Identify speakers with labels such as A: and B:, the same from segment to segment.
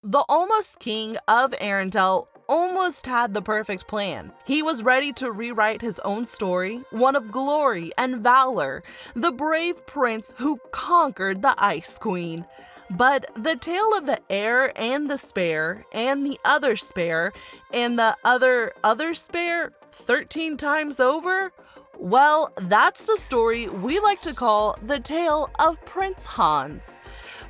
A: The almost king of Arendelle almost had the perfect plan. He was ready to rewrite his own story, one of glory and valor, the brave prince who conquered the Ice Queen. But the tale of the heir and the spare, and the other spare, and the other spare 13 times over? Well, that's the story we like to call the tale of Prince Hans.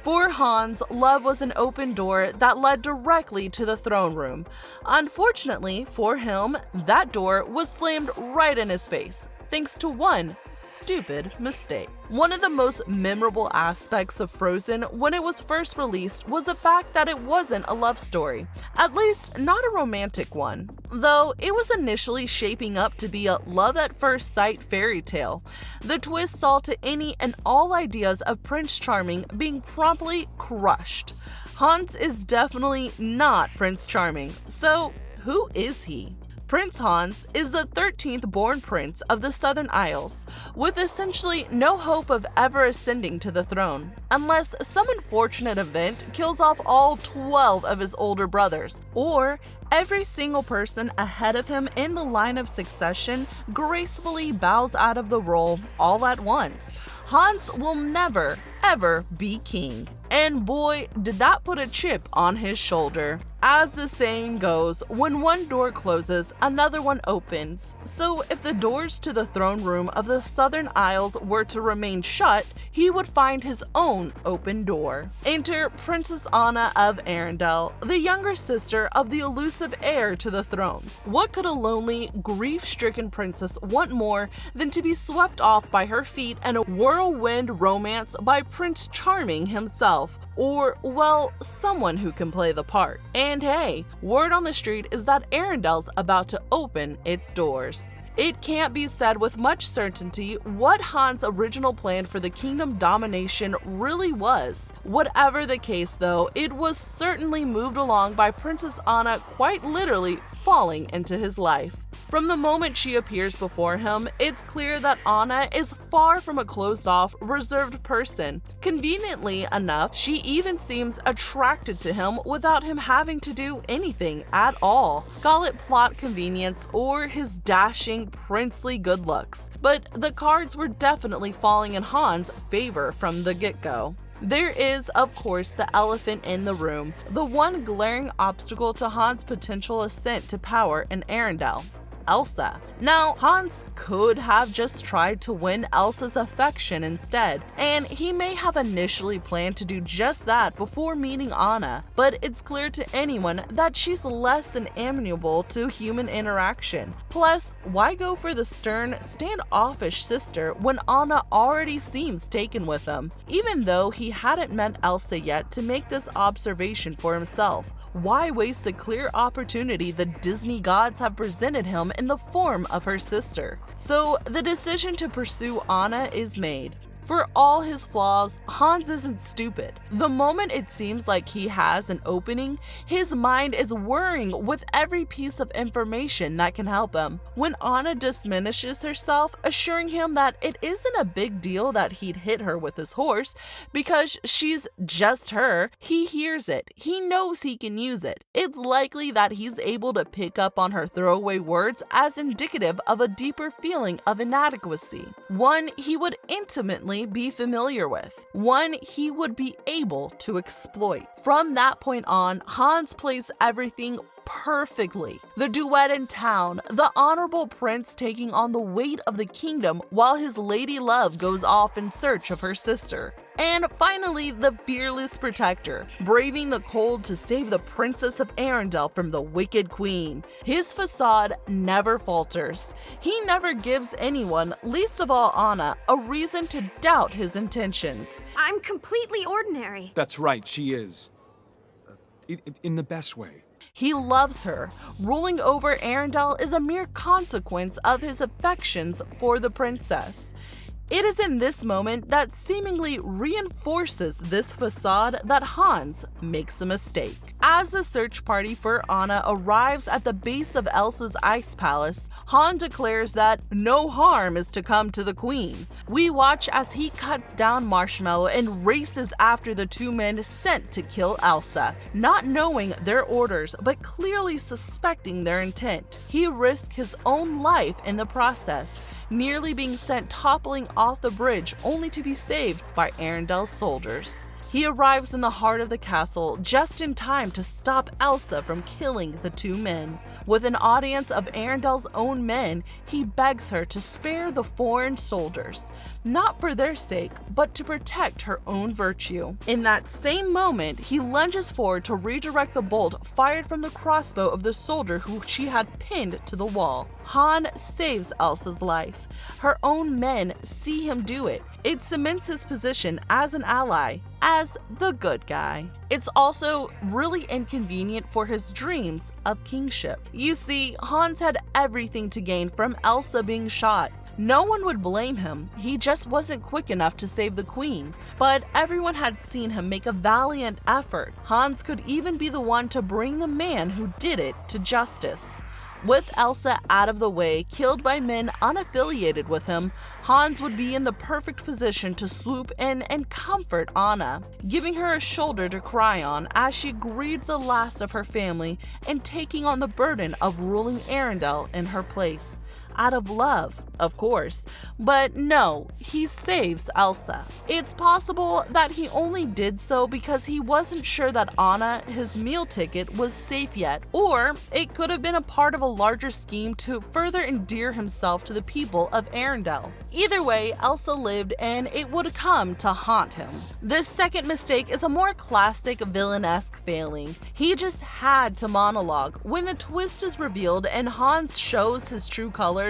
A: For Hans, love was an open door that led directly to the throne room. Unfortunately for him, that door was slammed right in his face, thanks to one stupid mistake. One of the most memorable aspects of Frozen when it was first released was the fact that it wasn't a love story, at least not a romantic one, though it was initially shaping up to be a love at first sight fairy tale. The twist saw to any and all ideas of Prince Charming being promptly crushed. Hans is definitely not Prince Charming, so who is he? Prince Hans is the 13th born prince of the Southern Isles, with essentially no hope of ever ascending to the throne, unless some unfortunate event kills off all 12 of his older brothers, or every single person ahead of him in the line of succession gracefully bows out of the role all at once. Hans will never, ever be king. And boy, did that put a chip on his shoulder. As the saying goes, when one door closes, another one opens. So if the doors to the throne room of the Southern Isles were to remain shut, he would find his own open door. Enter Princess Anna of Arendelle, the younger sister of the elusive heir to the throne. What could a lonely, grief-stricken princess want more than to be swept off by her feet in a whirlwind romance by Prince Charming himself? Or, well, someone who can play the part. And hey, word on the street is that Arendelle's about to open its doors. It can't be said with much certainty what Hans' original plan for the kingdom domination really was. Whatever the case though, it was certainly moved along by Princess Anna quite literally falling into his life. From the moment she appears before him, it's clear that Anna is far from a closed-off, reserved person. Conveniently enough, she even seems attracted to him without him having to do anything at all. Call it plot convenience or his dashing, princely good looks, but the cards were definitely falling in Hans' favor from the get-go. There is, of course, the elephant in the room, the one glaring obstacle to Hans' potential ascent to power in Arendelle. Elsa. Now, Hans could have just tried to win Elsa's affection instead, and he may have initially planned to do just that before meeting Anna, but it's clear to anyone that she's less than amenable to human interaction. Plus, why go for the stern, standoffish sister when Anna already seems taken with him? Even though he hadn't met Elsa yet to make this observation for himself, why waste the clear opportunity the Disney gods have presented him in the form of her sister? So the decision to pursue Anna is made. For all his flaws, Hans isn't stupid. The moment it seems like he has an opening, his mind is whirring with every piece of information that can help him. When Anna diminishes herself, assuring him that it isn't a big deal that he'd hit her with his horse because she's just her, he hears it. He knows he can use it. It's likely that he's able to pick up on her throwaway words as indicative of a deeper feeling of inadequacy, one he would intimately be familiar with, one he would be able to exploit. From that point on, Hans plays everything perfectly. The duet in town, the honorable prince taking on the weight of the kingdom while his lady love goes off in search of her sister. And finally, the fearless protector, braving the cold to save the princess of Arendelle from the wicked queen. His facade never falters. He never gives anyone, least of all Anna, a reason to doubt his intentions.
B: I'm completely ordinary.
C: That's right, she is. In the best way.
A: He loves her. Ruling over Arendelle is a mere consequence of his affections for the princess. It is in this moment that seemingly reinforces this facade that Hans makes a mistake. As the search party for Anna arrives at the base of Elsa's ice palace, Hans declares that no harm is to come to the queen. We watch as he cuts down Marshmallow and races after the two men sent to kill Elsa, not knowing their orders but clearly suspecting their intent. He risks his own life in the process, nearly being sent toppling off the bridge only to be saved by Arendelle's soldiers. He arrives in the heart of the castle just in time to stop Elsa from killing the two men. With an audience of Arendelle's own men, he begs her to spare the foreign soldiers, not for their sake, but to protect her own virtue. In that same moment, he lunges forward to redirect the bolt fired from the crossbow of the soldier who she had pinned to the wall. Han saves Elsa's life. Her own men see him do it. It cements his position as an ally, as the good guy. It's also really inconvenient for his dreams of kingship. You see, Hans had everything to gain from Elsa being shot. No one would blame him, he just wasn't quick enough to save the queen. But everyone had seen him make a valiant effort. Hans could even be the one to bring the man who did it to justice. With Elsa out of the way, killed by men unaffiliated with him, Hans would be in the perfect position to swoop in and comfort Anna, giving her a shoulder to cry on as she grieved the last of her family and taking on the burden of ruling Arendelle in her place. Out of love, of course, but no, he saves Elsa. It's possible that he only did so because he wasn't sure that Anna, his meal ticket, was safe yet, or it could have been a part of a larger scheme to further endear himself to the people of Arendelle. Either way, Elsa lived and it would come to haunt him. This second mistake is a more classic villainesque failing. He just had to monologue. When the twist is revealed and Hans shows his true colors,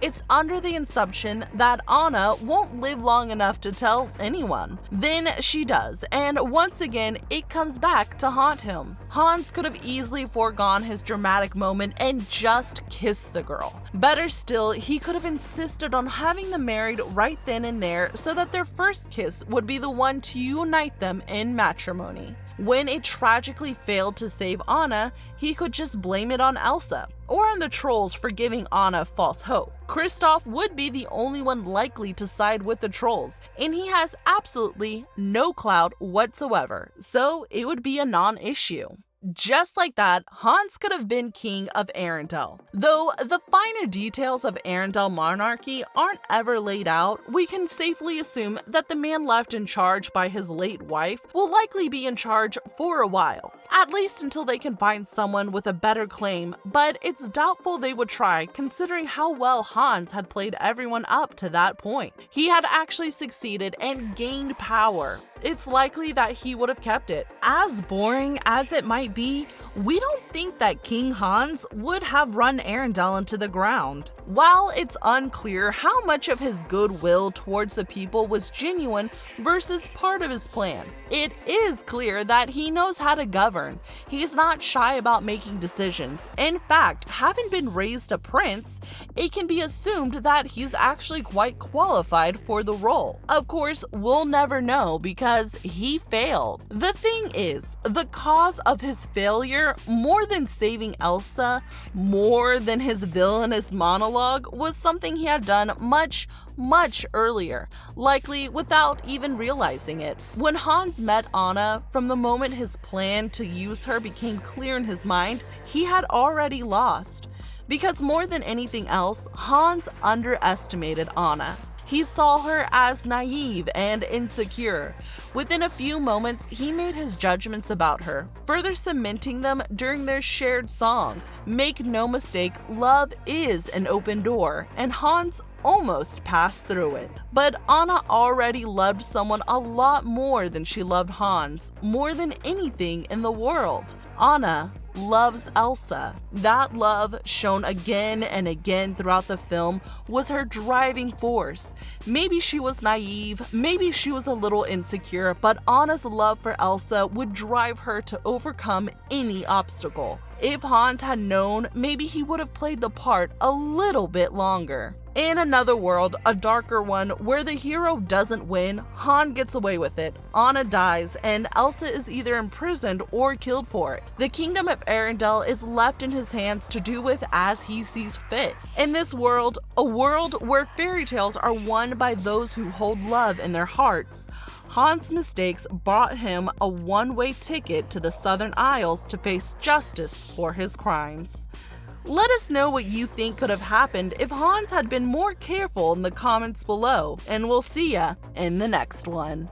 A: it's under the assumption that Anna won't live long enough to tell anyone. Then she does, and once again, it comes back to haunt him. Hans could have easily foregone his dramatic moment and just kissed the girl. Better still, he could have insisted on having them married right then and there so that their first kiss would be the one to unite them in matrimony. When it tragically failed to save Anna, he could just blame it on Elsa, or on the trolls for giving Anna false hope. Kristoff would be the only one likely to side with the trolls, and he has absolutely no clout whatsoever, so it would be a non-issue. Just like that, Hans could have been king of Arendelle. Though the finer details of Arendelle monarchy aren't ever laid out, we can safely assume that the man left in charge by his late wife will likely be in charge for a while, at least until they can find someone with a better claim, but it's doubtful they would try considering how well Hans had played everyone up to that point. He had actually succeeded and gained power. It's likely that he would have kept it. As boring as it might be, we don't think that King Hans would have run Arendelle into the ground. While it's unclear how much of his goodwill towards the people was genuine versus part of his plan, it is clear that he knows how to govern. He's not shy about making decisions. In fact, having been raised a prince, it can be assumed that he's actually quite qualified for the role. Of course, we'll never know because he failed. The thing is, the cause of his failure, more than saving Elsa, more than his villainous monologue, was something he had done much earlier, likely without even realizing it. When Hans met Anna, from the moment his plan to use her became clear in his mind, he had already lost. Because more than anything else, Hans underestimated Anna. He saw her as naive and insecure. Within a few moments, he made his judgments about her, further cementing them during their shared song. Make no mistake, love is an open door, and Hans almost passed through it. But Anna already loved someone a lot more than she loved Hans, more than anything in the world. Anna loves Elsa. That love, shown again and again throughout the film, was her driving force. Maybe she was naive, maybe she was a little insecure, but Anna's love for Elsa would drive her to overcome any obstacle. If Hans had known, maybe he would have played the part a little bit longer. In another world, a darker one where the hero doesn't win, Han gets away with it, Anna dies, and Elsa is either imprisoned or killed for it. The kingdom of Arendelle is left in his hands to do with as he sees fit. In this world, a world where fairy tales are won by those who hold love in their hearts, Hans' mistakes brought him a one-way ticket to the Southern Isles to face justice for his crimes. Let us know what you think could have happened if Hans had been more careful in the comments below, and we'll see ya in the next one.